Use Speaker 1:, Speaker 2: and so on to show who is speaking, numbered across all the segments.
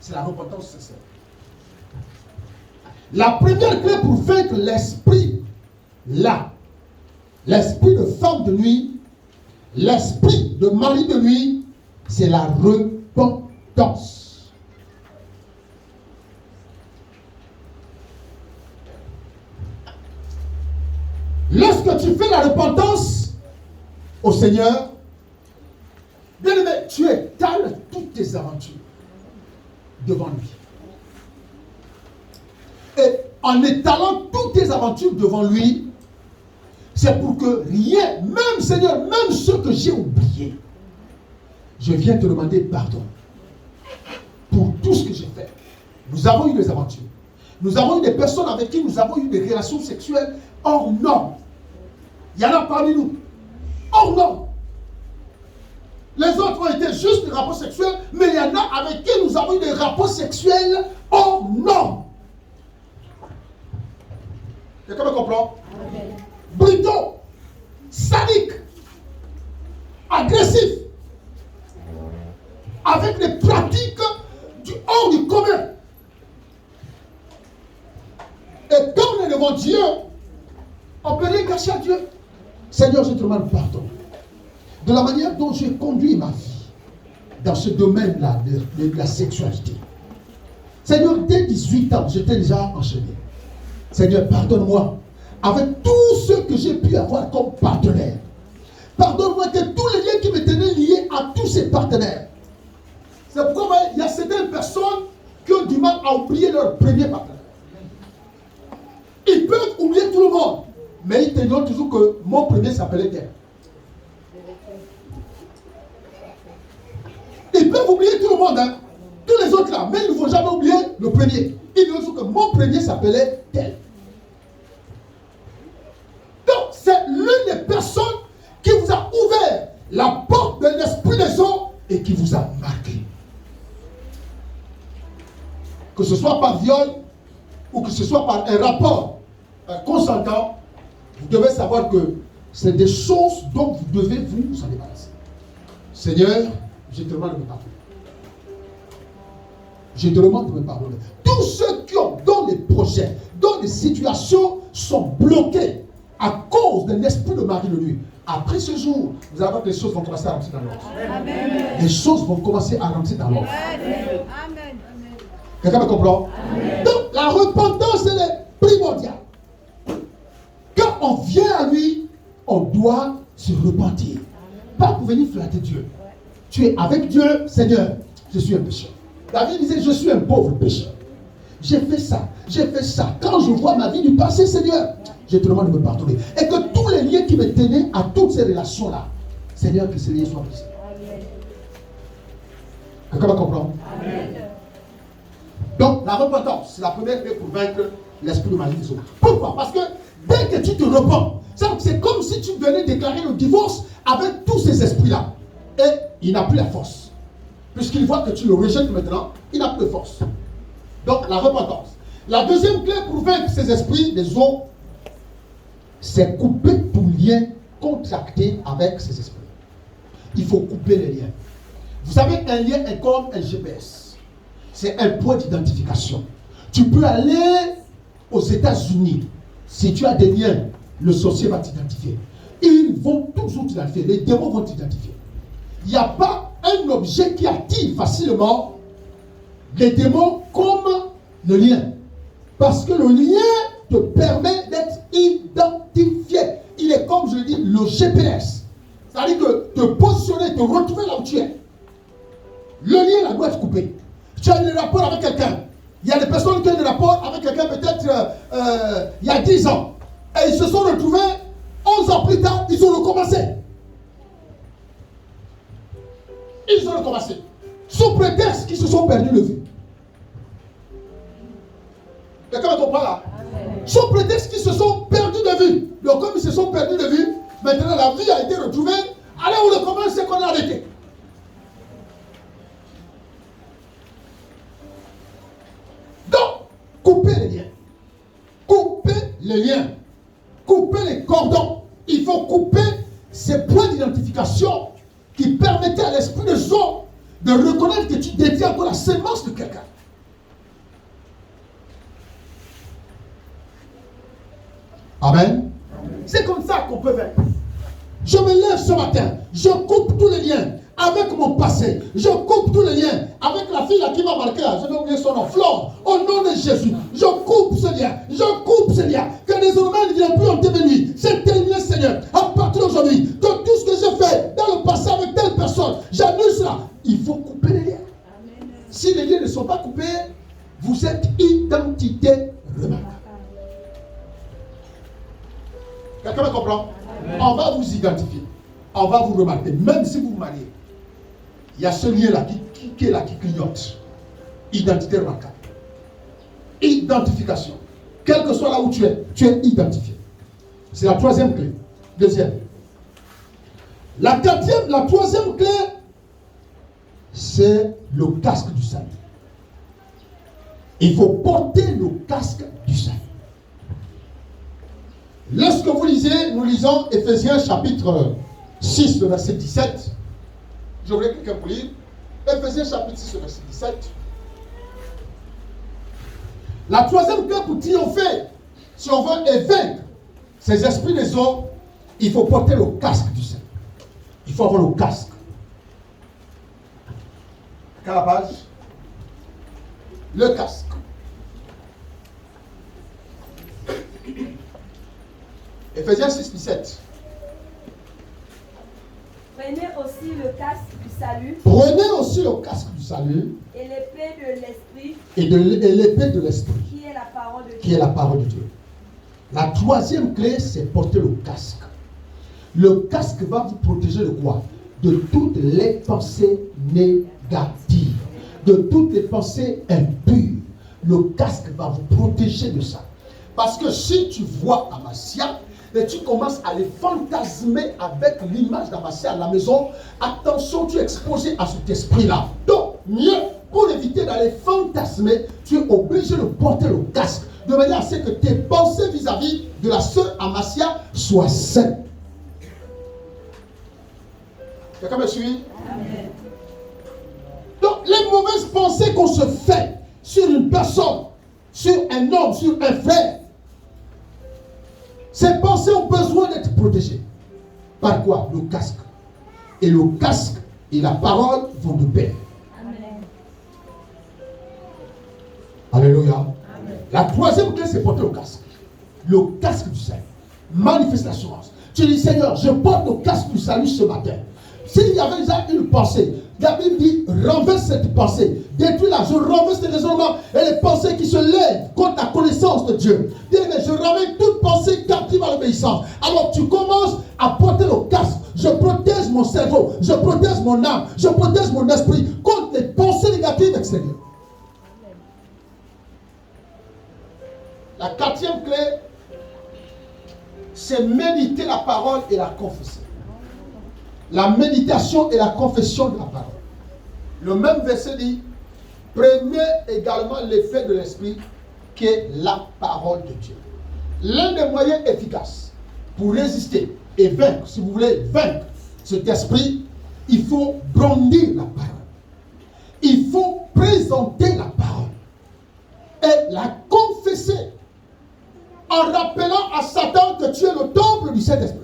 Speaker 1: c'est la repentance sincère. La première clé pour vaincre l'esprit là, l'esprit de femme de nuit, l'esprit de mari de nuit, c'est la repentance. Lorsque tu fais la repentance au Seigneur, bien aimé, tu étales toutes tes aventures devant lui. Et en étalant toutes tes aventures devant lui, c'est pour que rien, même Seigneur, même ce que j'ai oublié, je viens te demander pardon pour tout ce que j'ai fait. Nous avons eu des aventures. Nous avons eu des personnes avec qui nous avons eu des relations sexuelles hors normes. Il y en a parmi nous. Hors normes. Les autres ont été juste des rapports sexuels, mais il y en a avec qui nous avons eu des rapports sexuels hors normes. Quelqu'un me comprend? Brutaux, sadiques, agressifs, avec des pratiques du hors du commun. Et quand on est devant Dieu, on peut rien cacher à Dieu. Seigneur, je te demande pardon de la manière dont j'ai conduit ma vie dans ce domaine-là de la sexualité. Seigneur, dès 18 ans, j'étais déjà enchaîné. Seigneur, pardonne-moi avec tout ce que j'ai pu avoir comme partenaire. Pardonne-moi que tous les liens qui me tenaient liés à tous ces partenaires. C'est pourquoi il y a certaines personnes qui ont du mal à oublier leur premier partenaire. Ils peuvent oublier tout le monde, mais ils te disent toujours que mon premier s'appelait tel. Ils peuvent oublier tout le monde, hein, tous les autres là, mais ils ne vont jamais oublier le premier. Ils disent toujours que mon premier s'appelait tel. Donc, c'est l'une des personnes qui vous a ouvert la porte de l'esprit des hommes et qui vous a marqué. Que ce soit par viol ou que ce soit par un rapport consentant, vous devez savoir que c'est des choses dont vous devez vous en débarrasser. Seigneur, je te demande de me pardonner. Je te demande de me pardonner. Tous ceux qui ont dans des projets, dans des situations, sont bloqués à cause d'un esprit de mari de nuit. Après ce jour, vous allez voir que les choses vont commencer à rentrer dans l'ordre. Les choses vont commencer à rentrer dans l'ordre. Quelqu'un me comprend? Amen. Donc, la repentance, elle est primordiale. Quand on vient à lui, on doit se repentir. Pas pour venir flatter Dieu. Tu es avec Dieu, Seigneur, je suis un pécheur. David disait, je suis un pauvre pécheur. J'ai fait ça, j'ai fait ça. Quand je vois ma vie du passé, Seigneur, je te demande de me pardonner. Et que tous les liens qui me tenaient à toutes ces relations-là, Seigneur, que ces liens soient brisés. Quelqu'un va comprendre? Amen. Donc, la repentance, c'est la première clé pour vaincre l'esprit de malédiction. Pourquoi? Parce que dès que tu te repens, c'est comme si tu venais déclarer le divorce avec tous ces esprits-là. Et il n'a plus la force. Puisqu'il voit que tu le rejettes maintenant, il n'a plus de force. Donc, la repentance. La deuxième clé pour vaincre ces esprits des eaux, c'est couper tout lien contracté avec ces esprits. Il faut couper les liens. Vous savez, un lien est comme un GPS. C'est un point d'identification. Tu peux aller aux États-Unis. Si tu as des liens, le sorcier va t'identifier. Ils vont toujours t'identifier. Les démons vont t'identifier. Il n'y a pas un objet qui attire facilement les démons comme le lien. Parce que le lien te permet d'être identifié. Il est comme je le dis, le GPS. C'est-à-dire que te positionner, te retrouver là où tu es. Le lien là doit être coupé. Tu as des rapports avec quelqu'un. Il y a des personnes qui ont des rapports avec quelqu'un peut-être il y a 10 ans. Et ils se sont retrouvés 11 ans plus tard, ils ont recommencé. Ils ont recommencé. Sous prétexte qu'ils se sont perdus de vue. Quelqu'un me comprend là? Sous prétexte qu'ils se sont perdus de vue. Donc comme ils se sont perdus de vue, maintenant la vie a été retrouvée. Allez, on recommence ce qu'on a arrêté. Donc, coupez les liens. Coupez les liens. Coupez les cordons. Il faut couper ces points d'identification qui permettaient à l'esprit de Jean de reconnaître que tu détiens encore la sémence de quelqu'un. peut vaincre. Je me lève ce matin, je coupe tous les liens avec mon passé. Je coupe tous les liens avec la fille là qui m'a marqué. Je vais oublier son nom, Flore. Au nom de Jésus, je coupe ce lien. Je coupe ce lien. Que désormais il ne vienne plus en nuit. C'est terminé, Seigneur. À partir d'aujourd'hui, que tout ce que j'ai fait dans le passé avec telle personne, j'annule cela. Il faut couper les liens. Amen. Si les liens ne sont pas coupés, vous êtes identité remarquable. Quelqu'un me comprend? Amen. On va vous identifier. On va vous remarquer. Même si vous vous mariez, il y a ce lien-là qui est là, qui clignote. Identité remarquable. Identification. Quel que soit là où tu es identifié. C'est la troisième clé. Deuxième. La troisième clé, c'est le casque du salut. Il faut porter le casque du salut. Lorsque vous lisez, nous lisons Éphésiens chapitre 6, le verset 17. Je voudrais quelqu'un pour lire. Éphésiens chapitre 6, le verset 17. La troisième clé pour triompher, si on veut vaincre ces esprits des eaux, il faut porter le casque du salut. Il faut avoir le casque. Quelle page? Le casque. Éphésiens 6, 17.
Speaker 2: Prenez aussi le casque du salut.
Speaker 1: Prenez aussi le casque du salut.
Speaker 2: Et l'épée de l'esprit.
Speaker 1: Et l'épée de l'esprit.
Speaker 2: Qui est la parole de Dieu.
Speaker 1: Qui est la parole de Dieu. La troisième clé, c'est porter le casque. Le casque va vous protéger de quoi? De toutes les pensées négatives. De toutes les pensées impures. Le casque va vous protéger de ça. Parce que si tu vois Amasia, et tu commences à les fantasmer avec l'image d'Amasia à la maison, attention, tu es exposé à cet esprit-là. Donc, mieux, pour éviter d'aller fantasmer, tu es obligé de porter le casque, de manière à ce que tes pensées vis-à-vis de la sœur Amasia soient saines. Quelqu'un me suit? Amen. Donc, les mauvaises pensées qu'on se fait sur une personne, sur un homme, sur un frère, ces pensées ont besoin d'être protégées. Par quoi? Le casque. Et le casque et la parole vont de pair. Amen. Alléluia. Amen. La troisième clé, c'est porter le casque. Le casque du salut. Manifeste l'assurance. Tu dis, Seigneur, je porte le casque du salut ce matin. S'il y avait déjà une pensée, la Bible dit, renverse cette pensée, détruis-la, je renverse tes raisonnements et les pensées qui se lèvent contre la connaissance de Dieu. Dis-le, je ramène toute pensée captive à l'obéissance. Alors tu commences à porter le casque. Je protège mon cerveau, je protège mon âme, je protège mon esprit contre les pensées négatives extérieures. La quatrième clé, c'est méditer la parole et la confesser. La méditation et la confession de la parole. Le même verset dit, prenez également l'effet de l'esprit qui est la parole de Dieu. L'un des moyens efficaces pour résister et vaincre, si vous voulez vaincre cet esprit, il faut brandir la parole. Il faut présenter la parole et la confesser en rappelant à Satan que tu es le temple du Saint-Esprit.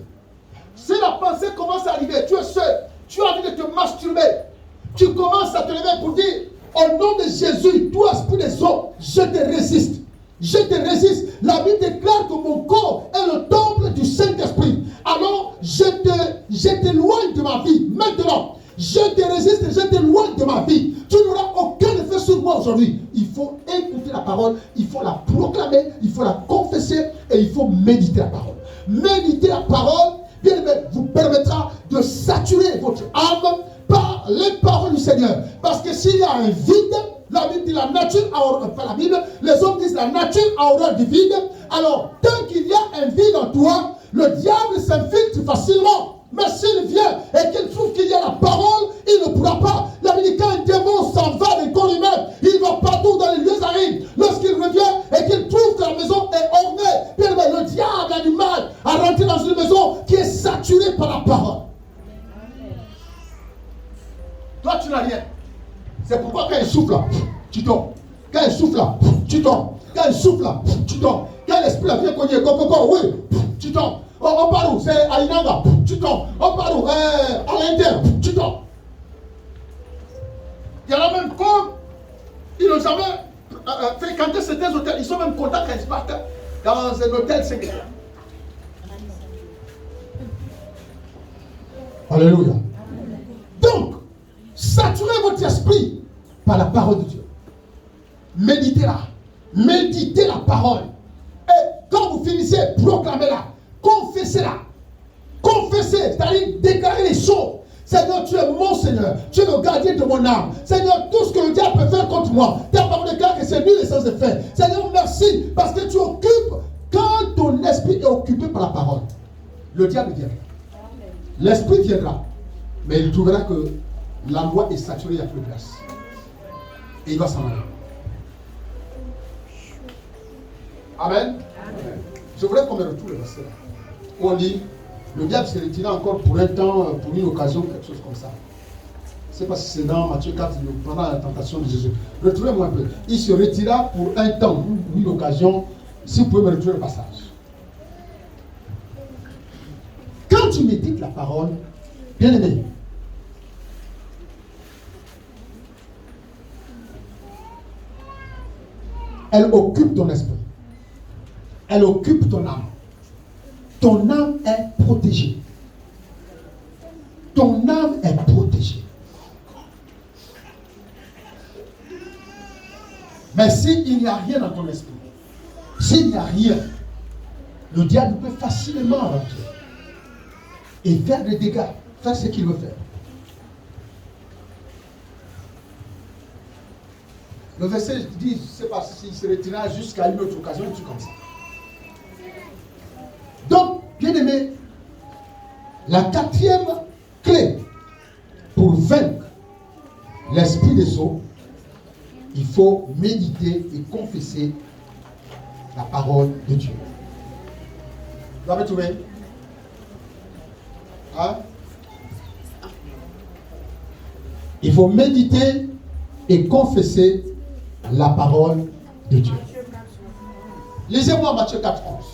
Speaker 1: Si la pensée commence à arriver, tu es seul, tu as envie de te masturber, tu commences à te lever pour dire, au nom de Jésus, toi, esprit des eaux, je te résiste. Je te résiste. La Bible déclare que mon corps est le temple du Saint-Esprit. Alors, je t'éloigne de ma vie. Maintenant, je te résiste et je t'éloigne de ma vie. Tu n'auras aucun effet sur moi aujourd'hui. Il faut écouter la parole, il faut la proclamer, il faut la confesser et il faut méditer la parole. Méditer la parole, bien aimé, vous permettra de saturer votre âme par les paroles du Seigneur. Parce que s'il y a un vide, la Bible dit la nature a horreur, enfin la Bible, les hommes disent la nature a horreur du vide. Alors, tant qu'il y a un vide en toi, le diable s'infiltre facilement. Mais s'il vient et qu'il trouve qu'il y a la parole, il ne pourra pas. La Bible dit quand un démon s'en va des corps humains, il va partout dans les lieux arides. Lorsqu'il revient et qu'il trouve que la maison est ornée, bien le diable a du mal à rentrer dans une maison qui est saturée par la parole. Toi, tu n'as rien. C'est pourquoi quand il souffle là, tu tombes. Quand il souffle là, tu tombes. Quand il souffle là, tu tombes. Quand l'esprit vient cogner, oui, tu tombes. Oh, on part où? C'est à Inanga, tu tombes. On part où? À l'Inter, tu tombes. Il y en a même comme ils n'ont jamais fréquenté certains hôtels. Ils sont même contents quand ils partent dans un hôtel 5 étoiles. Alléluia. Donc, saturez votre esprit par la parole de Dieu. Méditez-la. Méditez la parole. Et quand vous finissez, proclamez-la. Confessez-la. Confessez, c'est-à-dire déclarez les choses. Seigneur, tu es mon Seigneur. Tu es le gardien de mon âme. Seigneur, tout ce que le diable peut faire contre moi, ta parole déclare que c'est nul et sans effet. Seigneur, merci parce que tu occupes. Quand ton esprit est occupé par la parole, le diable viendra. L'esprit viendra. Mais il trouvera que la loi est saturée, il n'y a plus de place. Et il va s'en aller. Amen. Je voudrais qu'on me retrouve le verset là. On lit, le diable s'est retiré encore pour un temps, pour une occasion, quelque chose comme ça. Je ne sais pas si c'est dans Matthieu 4, pendant la tentation de Jésus. Retrouvez-moi un peu. Il se retira pour un temps, pour une occasion. Si vous pouvez me retrouver le passage. Quand tu médites la parole, bien aimé, elle occupe ton esprit. Elle occupe ton âme. Ton âme est protégée. Ton âme est protégée. Mais s'il n'y a rien dans ton esprit, s'il n'y a rien, le diable peut facilement rentrer et faire des dégâts, faire ce qu'il veut faire. Le verset dit, je ne sais pas s'il se retirera jusqu'à une autre occasion, un truc comme ça. Donc, bien aimé, la quatrième clé pour vaincre l'esprit des eaux, il faut méditer et confesser la parole de Dieu. Vous avez trouvé? Hein? Il faut méditer et confesser la parole de Dieu. Lisez-moi Matthieu 4, 11.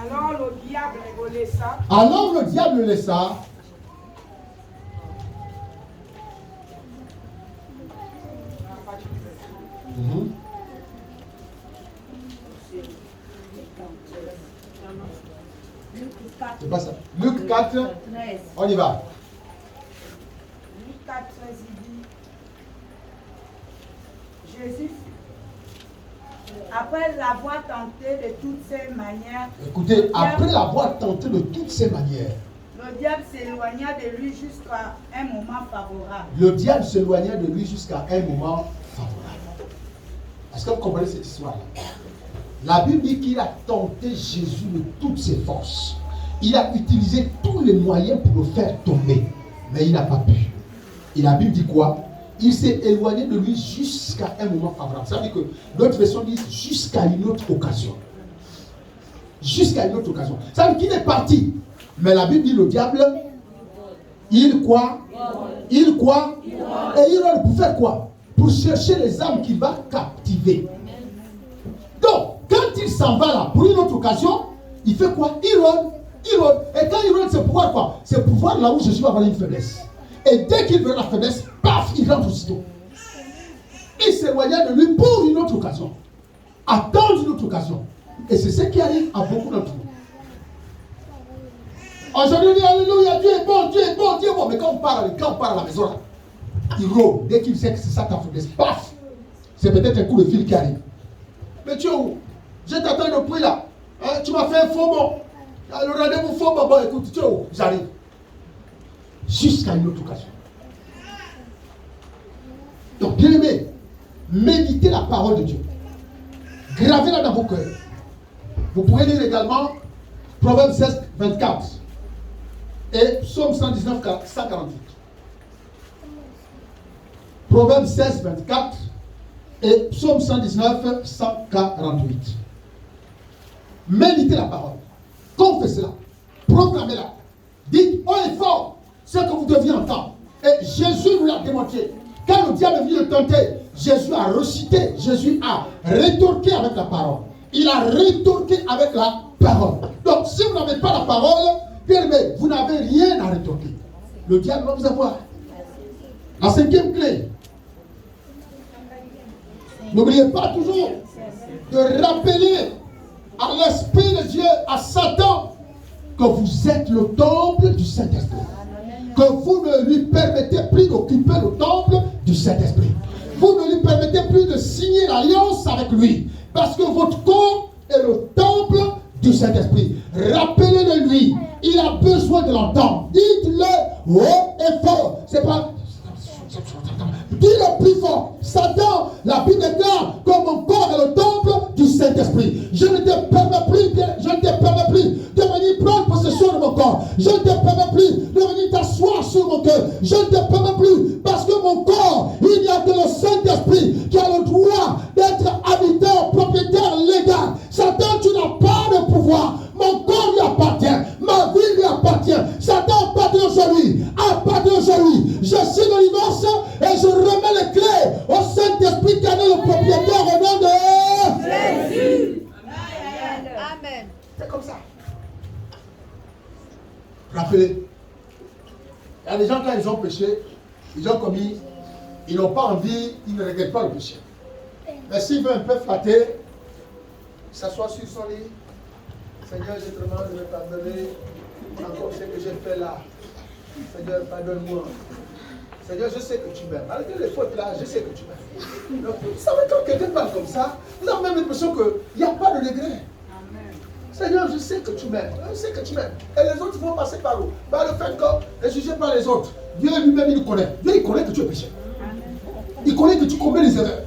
Speaker 3: Alors le diable le laissa.
Speaker 1: Alors le diable le laissa. C'est pas ça. Luc 4, on y va.
Speaker 3: Luc 4, 13, il dit, Jésus, après l'avoir tenté de toutes ces manières,
Speaker 1: Écoutez, après l'avoir tenté de toutes ces manières,
Speaker 3: le diable s'éloigna de lui jusqu'à un moment favorable.
Speaker 1: Le diable s'éloigna de lui jusqu'à un moment favorable. Est-ce que vous comprenez cette histoire-là? La Bible dit qu'il a tenté Jésus de toutes ses forces. Il a utilisé tous les moyens pour le faire tomber. Mais il n'a pas pu. Et la Bible dit quoi? Il s'est éloigné de lui jusqu'à un moment favorable. Ça veut dire que notre version dit jusqu'à une autre occasion. Jusqu'à une autre occasion. Ça veut dire qu'il est parti. Mais la Bible dit le diable, il quoi? Il quoi? Et il rôde pour faire quoi? Pour chercher les âmes qu'il va captiver. Donc, quand il s'en va là, pour une autre occasion, il fait quoi? Il rôde. Il rôde. Et quand il rôde, c'est pour voir quoi? C'est pour voir là où Jésus va avoir une faiblesse. Et dès qu'il veut la faiblesse, paf, il rentre aussitôt. Il s'éloigna de lui pour une autre occasion. Attendre une autre occasion. Et c'est ce qui arrive à beaucoup d'entre nous. Aujourd'hui, on dit alléluia, Dieu est bon, Dieu est bon, Dieu est bon. Mais quand on part à la maison, là, il rôde. Dès qu'il sait que c'est ça ta faiblesse, paf, c'est peut-être un coup de fil qui arrive. Mais tu es où? Je t'attends depuis là. Hein, tu m'as fait un faux bon. Le rendez-vous faux bon. Bon, écoute, tu es où? J'arrive. Jusqu'à une autre occasion. Donc, bien aimé, méditez la parole de Dieu. Gravez-la dans vos cœurs. Vous pourrez lire également Proverbe 16, 24 et Psaume 119, 148. Proverbe 16, 24 et Psaume 119, 148. Méditez la parole. Confessez-la. Proclamez-la. Dites haut et fort ce que vous deviez entendre. Et Jésus nous l'a démontré. Quand le diable est venu le tenter, Jésus a recité, Jésus a rétorqué avec la parole. il a rétorqué avec la parole. Donc, si vous n'avez pas la parole, bien aimé, vous n'avez rien à rétorquer. Le diable va vous avoir. La cinquième clé. N'oubliez pas toujours de rappeler à l'Esprit de Dieu, à Satan, que vous êtes le temple du Saint-Esprit. Que vous ne lui permettez plus d'occuper le temple du Saint-Esprit. Vous ne lui permettez plus de signer l'alliance avec lui. Parce que votre corps est le temple du Saint-Esprit. Rappelez-le lui. Il a besoin de l'entendre. Dites-le haut et fort. C'est pas... Dis-le plus fort. Satan, la Bible déclare que mon corps est le temple du Saint-Esprit. Je ne te permets plus de venir prendre possession de mon corps. Je ne te permets plus de venir t'asseoir sur mon cœur. Je ne te permets plus parce que mon corps, il n'y a que le Saint-Esprit qui a le droit d'être habitant, propriétaire légal. Satan, tu n'as pas de pouvoir. Mon corps lui appartient. Ma vie lui appartient. Satan appartient aujourd'hui. Je suis de l'immense et je remets les clés au Saint-Esprit qui est le propriétaire au nom de Jésus.
Speaker 3: Amen.
Speaker 1: C'est comme ça. Rappelez, il y a des gens quand ils ont péché, ils ont commis, ils n'ont pas envie, ils ne regrettent pas le péché. Mais s'il veut un peu flatter, il s'assoit sur son lit. Seigneur, je te demande de me pardonner encore ce que j'ai fait là. Seigneur, pardonne-moi. Seigneur, je sais que tu m'aimes. Malgré les fautes là, je sais que tu m'aimes. Donc, vous savez, quand quelqu'un parle comme ça, vous avez même l'impression qu'il n'y a pas de regret. Seigneur, je sais que tu m'aimes. Je sais que tu m'aimes. Et les autres vont passer par où? Par le fait que ne jugez pas les autres. Dieu lui-même, il connaît. Dieu, il connaît que tu es péché. Il connaît que tu commets des erreurs.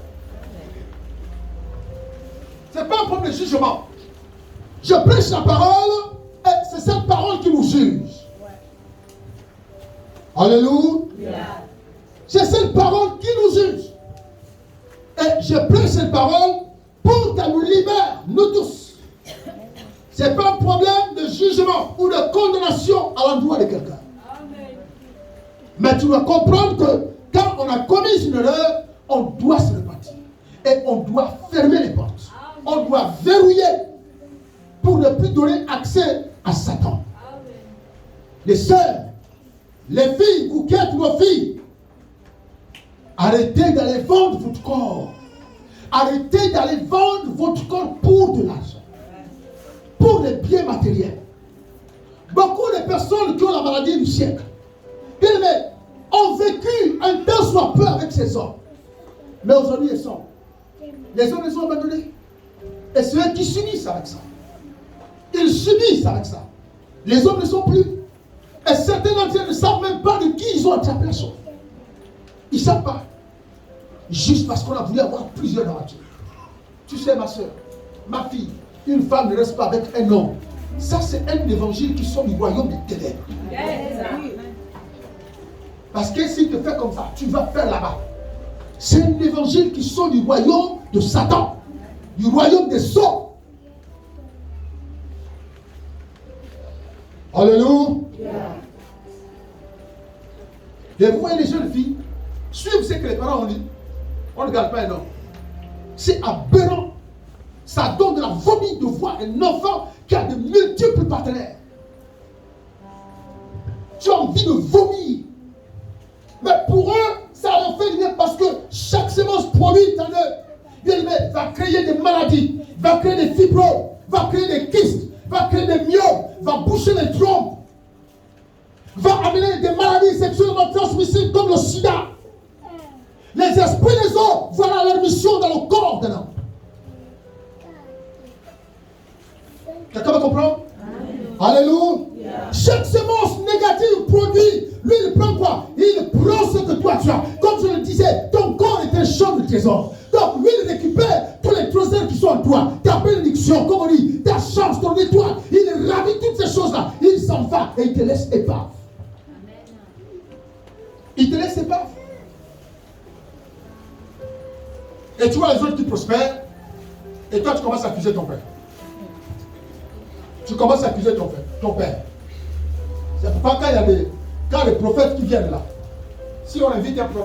Speaker 1: Ce n'est pas un problème de jugement. Je prêche la parole et c'est cette parole qui nous juge. Alléluia. C'est cette parole qui nous juge. Et je prêche cette parole pour qu'elle nous libère, nous tous. Ce n'est pas un problème de jugement ou de condamnation à l'endroit de quelqu'un. Mais tu dois comprendre que quand on a commis une erreur, on doit se repentir. Et on doit fermer les portes. On doit verrouiller pour ne plus donner accès à Satan. Les sœurs, les filles, vous qui êtes nos filles, arrêtez d'aller vendre votre corps. Arrêtez d'aller vendre votre corps pour de l'argent. Pour des biens matériels. Beaucoup de personnes qui ont la maladie du siècle, bien aimés, ont vécu un temps soit peu avec ces hommes. Mais aujourd'hui, ils sont. Les hommes les ont abandonnés. Et c'est eux qui subissent avec ça. Ils subissent avec ça. Les hommes ne sont plus. Et certains d'entre eux ne savent même pas de qui ils ont attrapé la chose. Ils ne savent pas. Juste parce qu'on a voulu avoir plusieurs aventures. Tu sais, ma soeur, ma fille, une femme ne reste pas avec un homme. Ça, c'est un évangile qui sort du royaume des ténèbres. Parce que s'il te fait comme ça, tu vas faire là-bas. C'est un évangile qui sort du royaume de Satan, du royaume des sots. Alléluia. Et vous voyez les jeunes filles suivent ce que les parents ont dit. On ne regarde pas un homme. C'est aberrant. Ça donne de la vomi de voir un enfant qui a de multiples partenaires. Tu as envie de vomir. Mais pour eux, ça leur fait du bien parce que chaque semence produite en eux va créer des maladies, va créer des fibromes, va créer des kystes, va créer des myomes, va boucher les trompes, va amener des maladies sexuellement transmissibles comme le sida. Les esprits des hommes, voilà leur mission dans le corps d'un homme. Quelqu'un va comprendre? Alléluia. Chaque semence négative produit, lui il prend quoi? Il prend ce que toi tu as. Comme je le disais, ton corps est un champ de trésors. Donc lui il récupère tous les trésors qui sont en toi. Ta bénédiction, comme on dit, ta chance, ton étoile. Il ravit toutes ces choses-là. Il s'en va et il te laisse épave. Il te laisse épave. Et tu vois les autres qui prospèrent. Et toi tu commences à accuser ton père. Tu commences à accuser ton père. C'est pourquoi quand il y a quand les prophètes qui viennent là, si on invite un prophète,